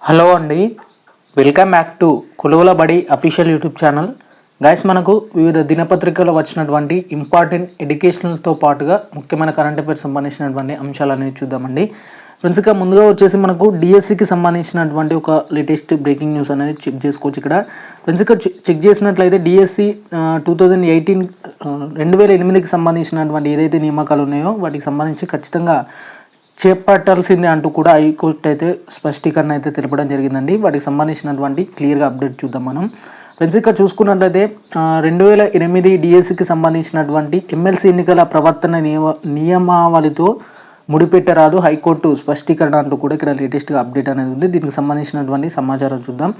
Hello అండి, welcome back to కొలువుల బడి official YouTube channel. Guys, మనకు వివిధ దినపత్రికల్లో వచ్చినటువంటి ఇంపార్టెంట్ ఎడ్యుకేషనల్తో పాటుగా ముఖ్యమైన కరెంట్ అఫైర్స్ సంబంధించినటువంటి అంశాలు అనేది చూద్దామండి. ఫ్రెండ్స్, ఇక ముందుగా వచ్చేసి మనకు డిఎస్సికి సంబంధించినటువంటి ఒక లేటెస్ట్ బ్రేకింగ్ న్యూస్ అనేది చెక్ చేసుకోవచ్చు. ఇక్కడ ఫ్రెండ్స్, ఇక్కడ చెక్ చేసినట్లయితే డిఎస్సి 2008కి సంబంధించినటువంటి ఏదైతే నియామకాలు ఉన్నాయో వాటికి సంబంధించి ఖచ్చితంగా చేపట్టాల్సిందే అంటూ కూడా హైకోర్టు అయితే స్పష్టీకరణ అయితే తెలపడం జరిగిందండి. వాటికి సంబంధించినటువంటి క్లియర్గా అప్డేట్ చూద్దాం మనం. ఫ్రెండ్స్, ఇక్కడ చూసుకున్నట్లయితే 2008 డిఎస్సికి సంబంధించినటువంటి ఎమ్మెల్సీ ఎన్నికల ప్రవర్తన నియమావళితో ముడిపెట్టరాదు హైకోర్టు స్పష్టీకరణ అంటూ కూడా ఇక్కడ లేటెస్ట్గా అప్డేట్ అనేది ఉంది. దీనికి సంబంధించినటువంటి సమాచారం చూద్దాం.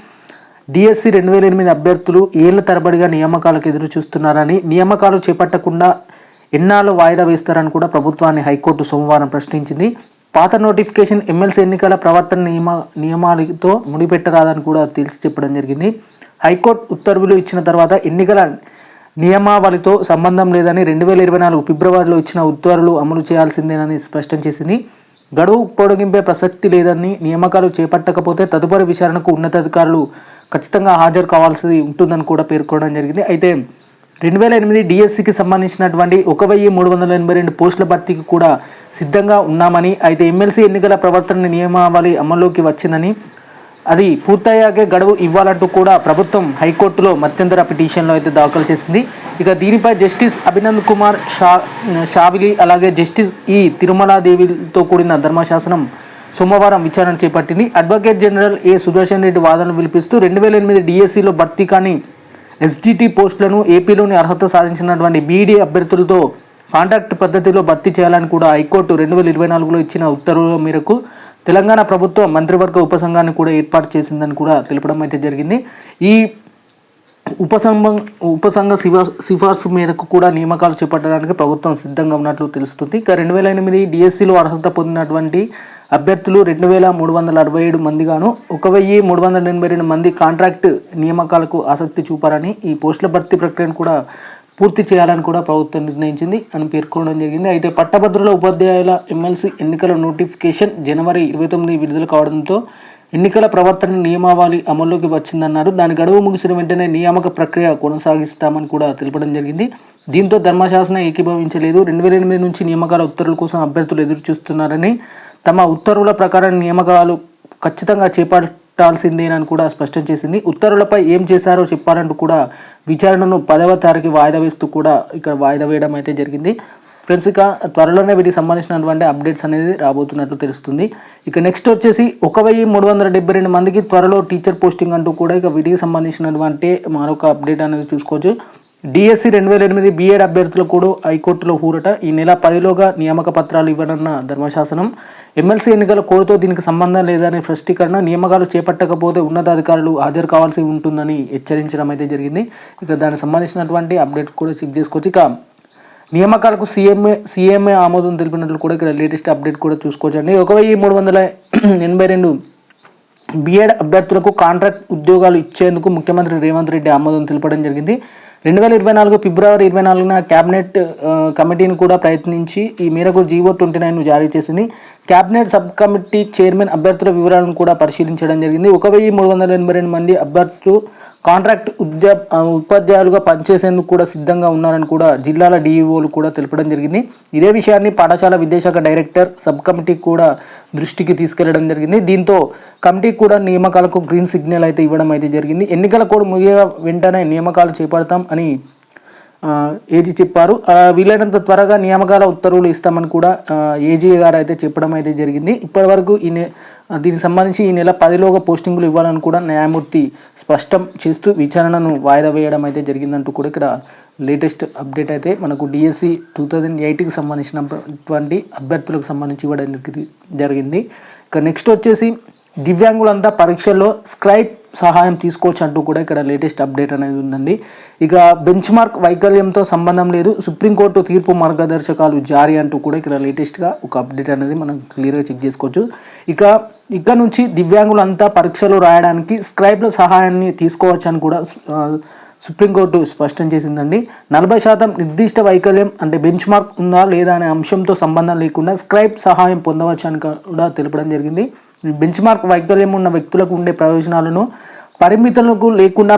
డిఎస్సి 2008 అభ్యర్థులు ఏళ్ల తరబడిగా నియామకాలకు ఎదురు చూస్తున్నారని, నియామకాలు చేపట్టకుండా ఎన్నాళ్ళు వాయిదా వేస్తారని కూడా ప్రభుత్వాన్ని హైకోర్టు సోమవారం ప్రశ్నించింది. పాత నోటిఫికేషన్ ఎమ్మెల్సీ ఎన్నికల ప్రవర్తన నియమాలతో ముడిపెట్టరాదని కూడా తేల్చి చెప్పడం జరిగింది. హైకోర్టు ఉత్తర్వులు ఇచ్చిన తర్వాత ఎన్నికల నియమావళితో సంబంధం లేదని 2024 ఫిబ్రవరిలో ఇచ్చిన ఉత్తర్వులు అమలు చేయాల్సిందేనని స్పష్టం చేసింది. గడువు పొడిగింపే ప్రసక్తి లేదని, నియామకాలు చేపట్టకపోతే తదుపరి విచారణకు ఉన్నతాధికారులు ఖచ్చితంగా హాజరు కావాల్సి ఉంటుందని కూడా పేర్కొనడం జరిగింది. అయితే 2008 డిఎస్సికి సంబంధించినటువంటి 1382 పోస్టుల భర్తీకి కూడా సిద్ధంగా ఉన్నామని, అయితే ఎమ్మెల్సీ ఎన్నికల ప్రవర్తన నియమావళి అమల్లోకి వచ్చిందని, అది పూర్తయ్యాకే గడువు ఇవ్వాలంటూ కూడా ప్రభుత్వం హైకోర్టులో మధ్యంతర పిటిషన్లో అయితే దాఖలు చేసింది. ఇక దీనిపై జస్టిస్ అభినంద్ కుమార్ షావిలి అలాగే జస్టిస్ తిరుమలాదేవితో కూడిన ధర్మశాసనం సోమవారం విచారణ చేపట్టింది. అడ్వకేట్ జనరల్ సుదర్శన్ రెడ్డి వాదనలు వినిపిస్తూ 2008 డిఎస్సిలో భర్తీ కానీ ఎస్జిటి పోస్టులను ఏపీలోని అర్హత సాధించినటువంటి బీఈడీ అభ్యర్థులతో కాంట్రాక్ట్ పద్ధతిలో భర్తీ చేయాలని కూడా హైకోర్టు 2024లో ఇచ్చిన ఉత్తర్వుల మేరకు తెలంగాణ ప్రభుత్వం మంత్రివర్గ ఉపసంఘాన్ని కూడా ఏర్పాటు చేసిందని కూడా తెలపడం అయితే జరిగింది. ఈ ఉపసంఘ సిఫార్సు మేరకు కూడా నియామకాలు చేపట్టడానికి ప్రభుత్వం సిద్ధంగా ఉన్నట్లు తెలుస్తుంది. ఇక 2008 డిఎస్సిలో అర్హత పొందినటువంటి అభ్యర్థులు 2367 మందిగాను 1382 మంది కాంట్రాక్ట్ నియామకాలకు ఆసక్తి చూపారని, ఈ పోస్టుల భర్తీ ప్రక్రియను కూడా పూర్తి చేయాలని కూడా ప్రభుత్వం నిర్ణయించింది అని పేర్కొనడం జరిగింది. అయితే పట్టభద్రుల ఉపాధ్యాయుల ఎమ్మెల్సీ ఎన్నికల నోటిఫికేషన్ జనవరి 29 విడుదల కావడంతో ఎన్నికల ప్రవర్తన నియమావళి అమల్లోకి వచ్చిందన్నారు. దాని గడువు ముగిసిన వెంటనే నియామక ప్రక్రియ కొనసాగిస్తామని కూడా తెలపడం జరిగింది. దీంతో ధర్మశాసనం ఏకీభవించలేదు. 2008 నుంచి నియామకాల ఉత్తర్వుల కోసం అభ్యర్థులు ఎదురు చూస్తున్నారని, తమ ఉత్తర్వుల ప్రకారం నియామకాలు ఖచ్చితంగా చేపట్టాల్సిందేనని కూడా స్పష్టం చేసింది. ఉత్తర్వులపై ఏం చేశారో చెప్పాలంటూ కూడా విచారణను 10వ తారీఖు వాయిదా వేస్తూ కూడా ఇక్కడ వాయిదా వేయడం అయితే జరిగింది. ఫ్రెండ్స్, ఇక త్వరలోనే వీటికి సంబంధించినటువంటి అప్డేట్స్ అనేది రాబోతున్నట్లు తెలుస్తుంది. ఇక నెక్స్ట్ వచ్చేసి 1372 మందికి త్వరలో టీచర్ పోస్టింగ్ అంటూ కూడా ఇక వీటికి సంబంధించినటువంటి మరొక అప్డేట్ అనేది చూసుకోవచ్చు. డిఎస్సి 2008 బీఎడ్ అభ్యర్థులకు కూడా హైకోర్టులో ఊరట. ఈ నెల 10లోగా నియామక పత్రాలు ఇవ్వనున్న ధర్మశాసనం. ఎమ్మెల్సీ ఎన్నికల కోడ్తో దీనికి సంబంధం లేదని స్పష్టీకరణ. నియామకాలు చేపట్టకపోతే ఉన్నతాధికారులు హాజరు కావాల్సి ఉంటుందని హెచ్చరించడం అయితే జరిగింది. ఇక దానికి సంబంధించినటువంటి అప్డేట్ కూడా చెక్ చేసుకోవచ్చు. ఇక నియామకాలకు సీఎంఏ ఆమోదం తెలిపినట్లు కూడా ఇక్కడ లేటెస్ట్ అప్డేట్ కూడా చూసుకోవచ్చు అండి. 1382 బీఎడ్ అభ్యర్థులకు కాంట్రాక్ట్ ఉద్యోగాలు ఇచ్చేందుకు ముఖ్యమంత్రి రేవంత్ రెడ్డి ఆమోదం తెలపడం జరిగింది. 2024 ఫిబ్రవరి 24న క్యాబినెట్ కమిటీని కూడా ప్రయత్నించి ఈ మేరకు జీవో 29ను జారీ చేసింది. క్యాబినెట్ సబ్ కమిటీ చైర్మన్ అభ్యర్థుల వివరాలను కూడా పరిశీలించడం జరిగింది. 1382 మంది అభ్యర్థులు కాంట్రాక్ట్ ఉపాధ్యాయులుగా పనిచేసేందుకు కూడా సిద్ధంగా ఉన్నారని కూడా జిల్లాల డిఈఓలు కూడా తెలపడం జరిగింది. ఇదే విషయాన్ని పాఠశాల విద్యాశాఖ డైరెక్టర్ సబ్ కమిటీ కూడా దృష్టికి తీసుకెళ్లడం జరిగింది. దీంతో కమిటీ కూడా నియామకాలకు గ్రీన్ సిగ్నల్ అయితే ఇవ్వడం అయితే జరిగింది. ఎన్నికల కోడ్ ముగియ వెంటనే నియామకాలు చేపడతాం అని ఏజీ చెప్పారు. వీలైనంత త్వరగా నియామకాల ఉత్తర్వులు ఇస్తామని కూడా ఏజీ గారు అయితే చెప్పడం అయితే జరిగింది. ఇప్పటి వరకు దీనికి సంబంధించి ఈ నెల 10లోగా పోస్టింగులు ఇవ్వాలని కూడా న్యాయమూర్తి స్పష్టం చేస్తూ విచారణను వాయిదా వేయడం అయితే జరిగిందంటూ కూడా ఇక్కడ లేటెస్ట్ అప్డేట్ అయితే మనకు డిఎస్సి 2008కి సంబంధించినటువంటి అభ్యర్థులకు సంబంధించి ఇవ్వడం జరిగింది. ఇక నెక్స్ట్ వచ్చేసి దివ్యాంగులంతా పరీక్షల్లో స్క్రైబ్ సహాయం తీసుకోవచ్చు అంటూ కూడా ఇక్కడ లేటెస్ట్ అప్డేట్ అనేది ఉందండి. ఇక బెంచ్ మార్క్ వైకల్యంతో సంబంధం లేదు, సుప్రీంకోర్టు తీర్పు మార్గదర్శకాలు జారీ అంటూ కూడా ఇక్కడ లేటెస్ట్గా ఒక అప్డేట్ అనేది మనం క్లియర్గా చెక్ చేసుకోవచ్చు. ఇక నుంచి దివ్యాంగులంతా పరీక్షలు రాయడానికి స్క్రైబ్ల సహాయాన్ని తీసుకోవచ్చు అని కూడా సుప్రీంకోర్టు స్పష్టం చేసిందండి. 40% నిర్దిష్ట వైకల్యం అంటే బెంచ్ మార్క్ ఉందా లేదా అనే అంశంతో సంబంధం లేకుండా స్క్రైబ్ సహాయం పొందవచ్చు అని కూడా తెలపడం జరిగింది. బెంచ్ మార్క్ వైకల్యం ఉన్న వ్యక్తులకు ఉండే ప్రయోజనాలను పరిమితులకు లేకుండా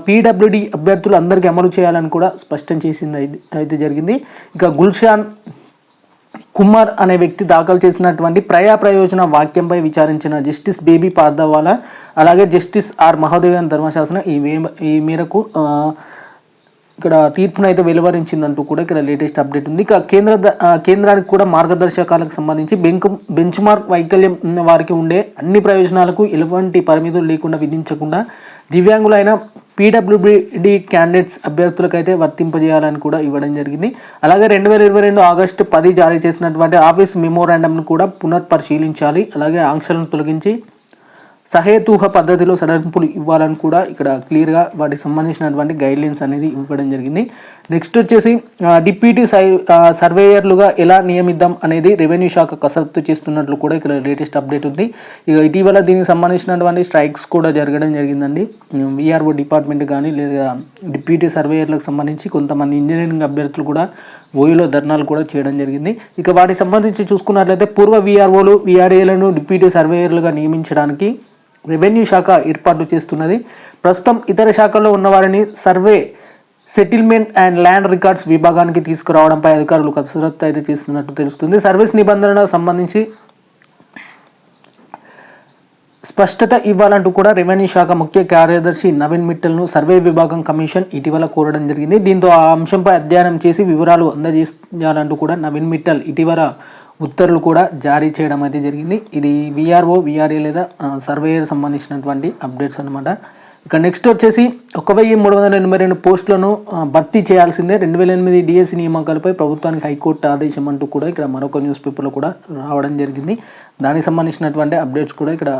పీడబ్ల్యూడి అభ్యర్థులు అందరికీ అమలు చేయాలని కూడా స్పష్టం చేసింది అయితే జరిగింది. ఇక గుల్షాన్ కుమార్ అనే వ్యక్తి దాఖలు చేసినటువంటి ప్రయోజన వాక్యంపై విచారించిన జస్టిస్ బేబీ పార్దవాలా అలాగే జస్టిస్ ఆర్ మహోదయన్ ధర్మశాసనం ఈ మేరకు ఇక్కడ తీర్పునైతే వెలువరించిందంటూ కూడా ఇక్కడ లేటెస్ట్ అప్డేట్ ఉంది. ఇక కేంద్రానికి కూడా మార్గదర్శకాలకు సంబంధించి బెంచ్ మార్క్ వైకల్యం ఉన్న వారికి ఉండే అన్ని ప్రయోజనాలకు ఎలాంటి పరిమితులు లేకుండా విధించకుండా దివ్యాంగులైన పీడబ్ల్యూడి క్యాండిడేట్స్ అభ్యర్థులకైతే వర్తింపజేయాలని కూడా ఇవ్వడం జరిగింది. అలాగే 2022 ఆగస్టు 10 జారీ చేసినటువంటి ఆఫీస్ మెమోరాండంను కూడా పునర్పరిశీలించాలి. అలాగే ఆంక్షలను తొలగించి సహేతుహ పద్ధతిలో సడలింపులు ఇవ్వాలని కూడా ఇక్కడ క్లియర్గా వాటికి సంబంధించినటువంటి గైడ్లైన్స్ అనేది ఇవ్వడం జరిగింది. నెక్స్ట్ వచ్చేసి డిప్యూటీ సర్వేయర్లుగా ఎలా నియమిద్దాం అనేది రెవెన్యూ శాఖ కసరత్తు చేస్తున్నట్లు కూడా ఇక్కడ లేటెస్ట్ అప్డేట్ ఉంది. ఇక ఇటీవల దీనికి సంబంధించినటువంటి స్ట్రైక్స్ కూడా జరగడం జరిగిందండి. విఆర్ఓ డిపార్ట్మెంట్ కానీ లేదా డిప్యూటీ సర్వేయర్లకు సంబంధించి కొంతమంది ఇంజనీరింగ్ అభ్యర్థులు కూడా ఓయూలో ధర్నాలు కూడా చేయడం జరిగింది. ఇక వాటికి సంబంధించి చూసుకున్నట్లయితే పూర్వ విఆర్ఓలు విఆర్ఏలను డిప్యూటీ సర్వేయర్లుగా నియమించడానికి రెవెన్యూ శాఖ ఏర్పాటు చేస్తున్నది. ప్రస్తుతం ఇతర శాఖల్లో ఉన్నవారిని survey, settlement and land records విభాగానికి తీసుకురావడంపై అధికారులు కసరత్తు అయితే చేస్తున్నట్టు తెలుస్తుంది. సర్వీస్ నిబంధనలకు సంబంధించి స్పష్టత ఇవ్వాలంటూ కూడా రెవెన్యూ శాఖ ముఖ్య కార్యదర్శి నవీన్ మిట్టల్ను సర్వే విభాగం కమిషన్ ఇటీవల కోరడం జరిగింది. దీంతో ఆ అంశంపై అధ్యయనం చేసి వివరాలు అందజేయాలంటూ కూడా నవీన్ మిట్టల్ ఇటీవల ఉత్తర్వులు కూడా జారీ చేయడం అయితే జరిగింది. ఇది విఆర్ఓ విఆర్ఏ లేదా సర్వేయర్ సంబంధించినటువంటి అప్డేట్స్ అనమాట. ఇక నెక్స్ట్ వచ్చేసి 1382 పోస్టులను భర్తీ చేయాల్సిందే 2008 డిఎస్సి నియామకాలపై ప్రభుత్వానికి హైకోర్టు ఆదేశం అంటూ కూడా ఇక్కడ మరొక న్యూస్ పేపర్లో కూడా రావడం జరిగింది. దానికి సంబంధించినటువంటి అప్డేట్స్ కూడా ఇక్కడ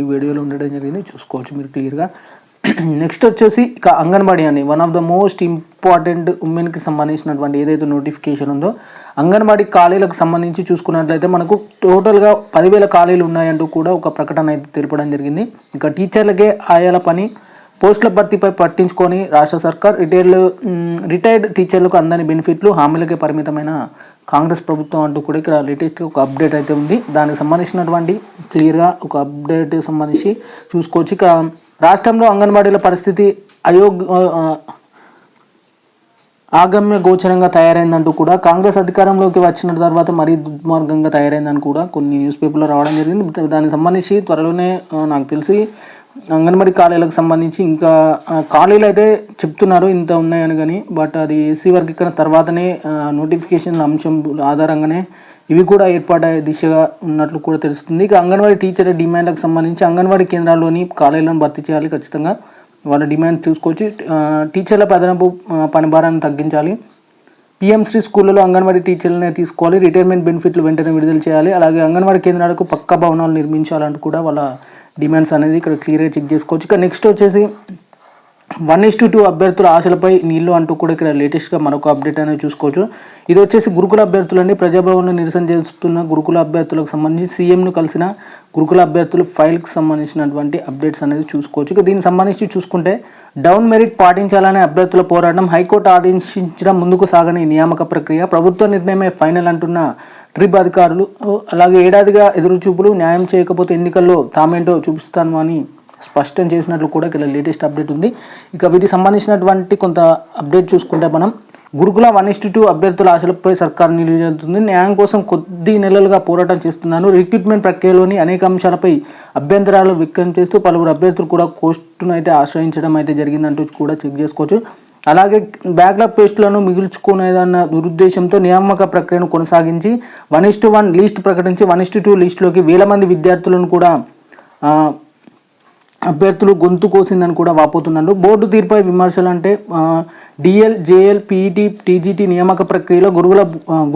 ఈ వీడియోలో ఉండడం జరిగింది, చూసుకోవచ్చు మీరు క్లియర్గా. నెక్స్ట్ వచ్చేసి ఇక అంగన్వాడీ అని one of the most important ఉమెన్కి సంబంధించినటువంటి ఏదైతే నోటిఫికేషన్ ఉందో అంగన్వాడీ ఖాళీలకు సంబంధించి చూసుకున్నట్లయితే మనకు టోటల్గా 10,000 ఖాళీలు ఉన్నాయంటూ కూడా ఒక ప్రకటన అయితే తెలపడం జరిగింది. ఇక టీచర్లకే ఆయాల పని పోస్టుల భర్తీపై పట్టించుకొని రాష్ట్ర సర్కార్ రిటైర్డ్ టీచర్లకు అందని బెనిఫిట్లు హామీలకే పరిమితమైన కాంగ్రెస్ ప్రభుత్వం అంటూ కూడా ఇక్కడ లేటెస్ట్గా ఒక అప్డేట్ అయితే ఉంది. దానికి సంబంధించినటువంటి క్లియర్గా ఒక అప్డేట్ సంబంధించి చూసుకోవచ్చు. ఇక రాష్ట్రంలో అంగన్వాడీల పరిస్థితి ఆగమ్య గోచరంగా తయారైందంటూ కూడా కాంగ్రెస్ అధికారంలోకి వచ్చిన తర్వాత మరీ దుర్మార్గంగా తయారైందని కూడా కొన్ని న్యూస్ పేపర్లో రావడం జరిగింది. దానికి సంబంధించి త్వరలోనే నాకు తెలిసి అంగన్వాడీ ఖాళీలకు సంబంధించి ఇంకా ఖాళీలు అయితే చెప్తున్నారు ఇంత ఉన్నాయని, కానీ బట్ అది ఏసీ వర్గీకరణ తర్వాతనే నోటిఫికేషన్ అంశం ఆధారంగానే ఇవి కూడా ఏర్పాటయ్యే దిశగా ఉన్నట్లు కూడా తెలుస్తుంది. ఇక అంగన్వాడీ టీచర్ డిమాండ్లకు సంబంధించి అంగన్వాడీ కేంద్రాల్లోని ఖాళీలను భర్తీ చేయాలి, ఖచ్చితంగా వాళ్ళ డిమాండ్ చూసుకోవచ్చు. టీచర్ల అదనపు పనిభారాన్ని తగ్గించాలి, పిఎంశ్రీ స్కూళ్ళలో అంగన్వాడీ టీచర్లనే తీసుకోవాలి, రిటైర్మెంట్ బెనిఫిట్లు వెంటనే విడుదల చేయాలి, అలాగే అంగన్వాడీ కేంద్రాలకు పక్కా భవనాలు నిర్మించాలంటూ కూడా వాళ్ళ డిమాండ్స్ అనేది ఇక్కడ క్లియర్గా చెక్ చేసుకోవచ్చు. ఇక నెక్స్ట్ వచ్చేసి 1:2 అభ్యర్థుల ఆశలపై నీళ్లు అంటూ కూడా ఇక్కడ లేటెస్ట్గా మరొక అప్డేట్ అనేది చూసుకోవచ్చు. ఇది వచ్చేసి గురుకుల అభ్యర్థులని ప్రజాభవన్లో నిరసన చేస్తున్న గురుకుల అభ్యర్థులకు సంబంధించి సీఎంను కలిసిన గురుకుల అభ్యర్థుల ఫైల్కి సంబంధించినటువంటి అప్డేట్స్ అనేది చూసుకోవచ్చు. ఇక దీనికి సంబంధించి చూసుకుంటే డౌన్ మెరిట్ పాటించాలనే అభ్యర్థుల పోరాటం, హైకోర్టు ఆదేశించడం ముందుకు సాగని నియామక ప్రక్రియ, ప్రభుత్వ నిర్ణయమే ఫైనల్ అంటున్న ట్రిప్ అధికారులు, అలాగే ఏడాదిగా ఎదురుచూపులు, న్యాయం చేయకపోతే ఎన్నికల్లో తామేంటో చూపిస్తాను అని స్పష్టం చేసినట్లు కూడా ఇక్కడ లేటెస్ట్ అప్డేట్ ఉంది. ఇక వీటికి సంబంధించినటువంటి కొంత అప్డేట్ చూసుకుంటే మనం గురుకుల 1:2 అభ్యర్థుల ఆశలపై సర్కారు నిలువెత్తుతుంది, న్యాయం కోసం కొద్ది నెలలుగా పోరాటం చేస్తున్నాను, రిక్రూట్మెంట్ ప్రక్రియలోని అనేక అంశాలపై అభ్యంతరాలు వ్యక్తం చేస్తూ పలువురు అభ్యర్థులు కూడా కోర్టును అయితే ఆశ్రయించడం అయితే జరిగిందంటూ కూడా చెక్ చేసుకోవచ్చు. అలాగే బ్యాక్లాగ్ పోస్టులను మిగుల్చుకునేదన్న దురుద్దేశంతో నియామక ప్రక్రియను కొనసాగించి 1:1 లిస్ట్ ప్రకటించి 1:2 లిస్టులోకి వేల మంది విద్యార్థులను కూడా అభ్యర్థులు గొంతు కోసిందని కూడా వాపోతున్నారు. బోర్డు తీర్పై విమర్శలు అంటే డిఎల్, జేఎల్, పీఈటీ, టీజీటీ నియామక ప్రక్రియలో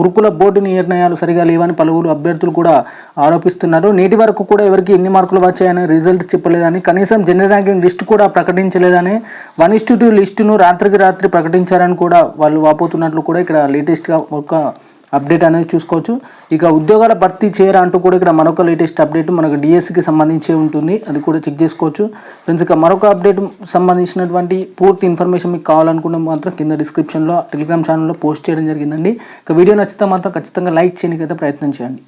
గురుకుల బోర్డు నిర్ణయాలు సరిగా లేవని పలువురు అభ్యర్థులు కూడా ఆరోపిస్తున్నారు. నేటి వరకు కూడా ఎవరికి ఎన్ని మార్కులు వచ్చాయని రిజల్ట్ చెప్పలేదని, కనీసం జనరల్ ర్యాంకింగ్ లిస్టు కూడా ప్రకటించలేదని, 1:2 లిస్టును రాత్రికి రాత్రి ప్రకటించారని కూడా వాళ్ళు వాపోతున్నట్లు కూడా ఇక్కడ లేటెస్ట్గా ఒక అప్డేట్ అనేది చూసుకోవచ్చు. ఇక ఉద్యోగాల భర్తీ చేయరా అంటూ కూడా ఇక్కడ మరొక లేటెస్ట్ అప్డేట్ మనకు డిఎస్సికి సంబంధించి ఉంటుంది, అది కూడా చెక్ చేసుకోవచ్చు ఫ్రెండ్స్. ఇక మరొక అప్డేట్ సంబంధించినటువంటి పూర్తి ఇన్ఫర్మేషన్ మీకు కావాలనుకుంటే మాత్రం కింద డిస్క్రిప్షన్లో టెలిగ్రామ్ ఛానల్లో పోస్ట్ చేయడం జరిగిందండి. ఇక వీడియో నచ్చితే మాత్రం ఖచ్చితంగా లైక్ చేయడానికి అయితే ప్రయత్నం చేయండి.